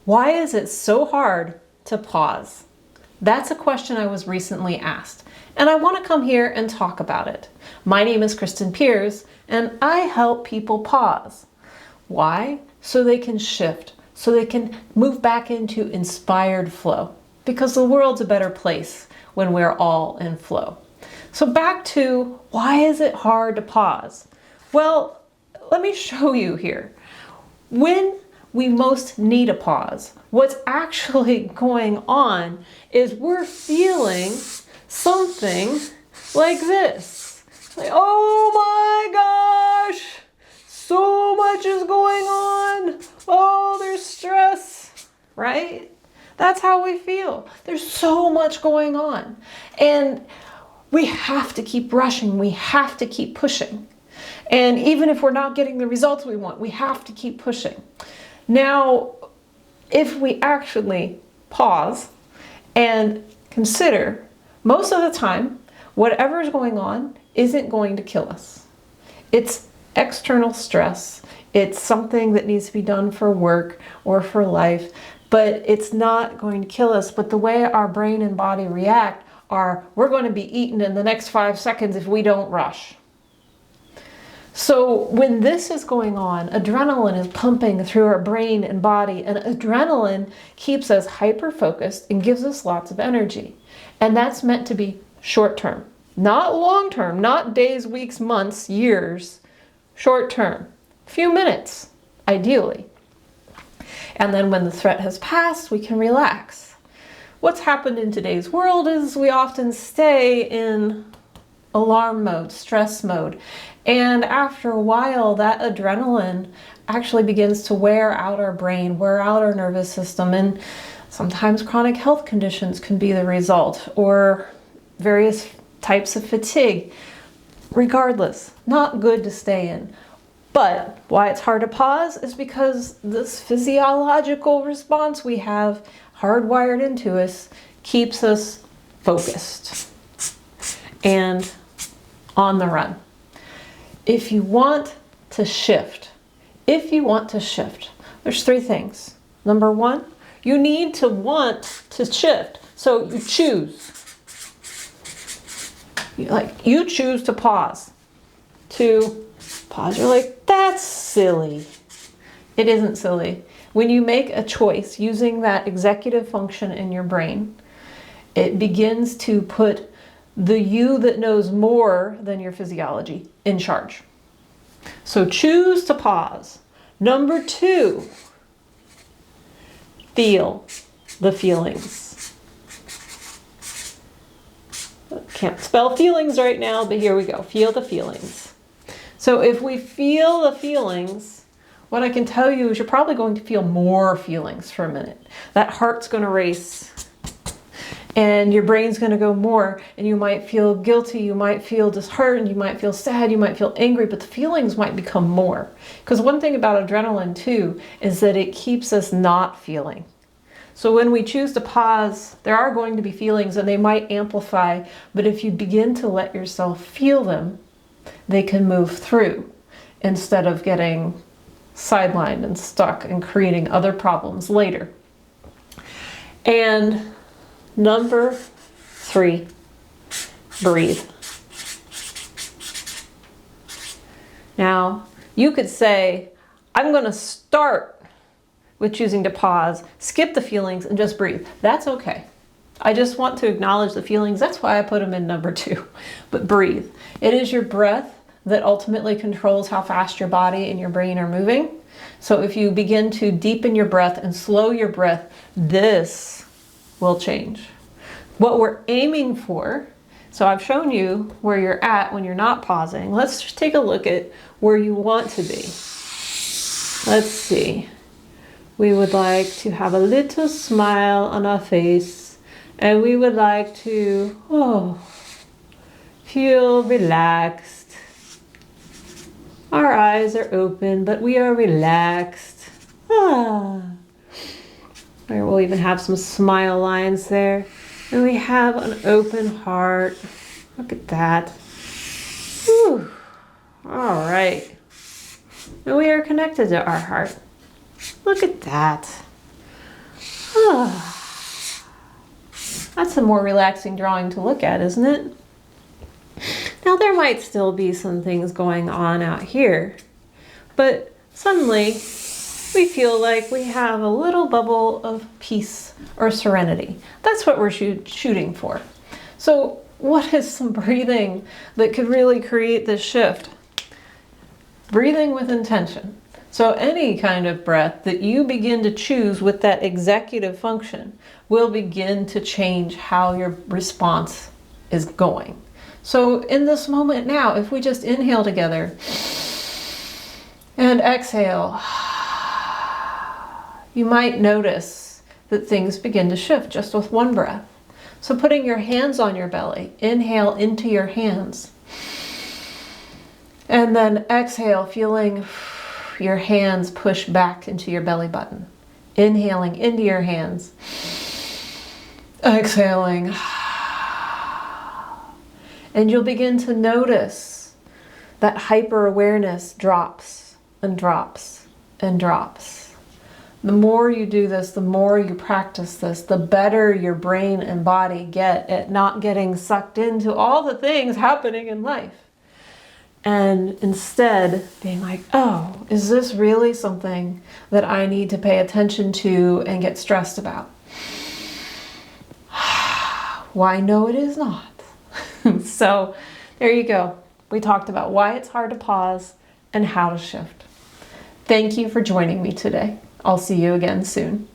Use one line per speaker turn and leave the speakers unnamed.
Why is it so hard to pause? That's a question I was recently asked, and I want to come here and talk about it. My name is Kristen Peairs, and I help people pause. Why? So they can shift, so they can move back into inspired flow, because the world's a better place when we're all in flow. So back to, why is it hard to pause? Well, let me show you here. When we most need a pause, what's actually going on is we're feeling something like this. Like, oh my gosh, so much is going on. Oh, there's stress, right? That's how we feel. There's so much going on. And we have to keep rushing. We have to keep pushing. And even if we're not getting the results we want, we have to keep pushing. Now, if we actually pause and consider, most of the time, whatever is going on isn't going to kill us. It's external stress. It's something that needs to be done for work or for life, but it's not going to kill us. But the way our brain and body react are, we're going to be eaten in the next 5 seconds if we don't rush. So when this is going on, adrenaline is pumping through our brain and body, and adrenaline keeps us hyper-focused and gives us lots of energy. And that's meant to be short-term, not long-term, not days, weeks, months, years, short-term, a few minutes, ideally. And then when the threat has passed, we can relax. What's happened in today's world is we often stay in alarm mode, stress mode. And after a while, that adrenaline actually begins to wear out our brain, wear out our nervous system, and sometimes chronic health conditions can be the result, or various types of fatigue. Regardless, not good to stay in. But why it's hard to pause is because this physiological response we have hardwired into us keeps us focused and on the run. If you want to shift, there's 3 things. Number 1, you need to want to shift. So you choose. You choose to pause. To pause, you're like, that's silly. It isn't silly. When you make a choice using that executive function in your brain, it begins to put the you that knows more than your physiology in charge. So choose to pause. Number 2, feel the feelings. Can't spell feelings right now, but here we go. Feel the feelings. So if we feel the feelings, what I can tell you is you're probably going to feel more feelings for a minute. That heart's going to race. And your brain's going to go more, and you might feel guilty, you might feel disheartened, you might feel sad, you might feel angry, but the feelings might become more. Because one thing about adrenaline too is that it keeps us not feeling. So when we choose to pause, there are going to be feelings and they might amplify, but if you begin to let yourself feel them, they can move through instead of getting sidelined and stuck and creating other problems later. And number 3, breathe. Now, you could say, I'm going to start with choosing to pause, skip the feelings, and just breathe. That's okay. I just want to acknowledge the feelings. That's why I put them in number 2. But breathe. It is your breath that ultimately controls how fast your body and your brain are moving. So if you begin to deepen your breath and slow your breath, this will change. What we're aiming for, so I've shown you where you're at when you're not pausing. Let's just take a look at where you want to be. Let's see. We would like to have a little smile on our face, and we would like to feel relaxed. Our eyes are open, but we are relaxed. We'll even have some smile lines there. And we have an open heart. Look at that. Whew. All right. And we are connected to our heart. Look at that. That's a more relaxing drawing to look at, isn't it? Now there might still be some things going on out here, but suddenly we feel like we have a little bubble of peace or serenity. That's what we're shooting for. So what is some breathing that could really create this shift? Breathing with intention. So any kind of breath that you begin to choose with that executive function will begin to change how your response is going. So in this moment now, if we just inhale together and exhale, you might notice that things begin to shift just with one breath. So putting your hands on your belly, inhale into your hands. And then exhale, feeling your hands push back into your belly button. Inhaling into your hands. Exhaling. And you'll begin to notice that hyper-awareness drops and drops and drops. The more you do this, the more you practice this, the better your brain and body get at not getting sucked into all the things happening in life. And instead being like, oh, is this really something that I need to pay attention to and get stressed about? Why, no, it is not. So there you go. We talked about why it's hard to pause and how to shift. Thank you for joining me today. I'll see you again soon.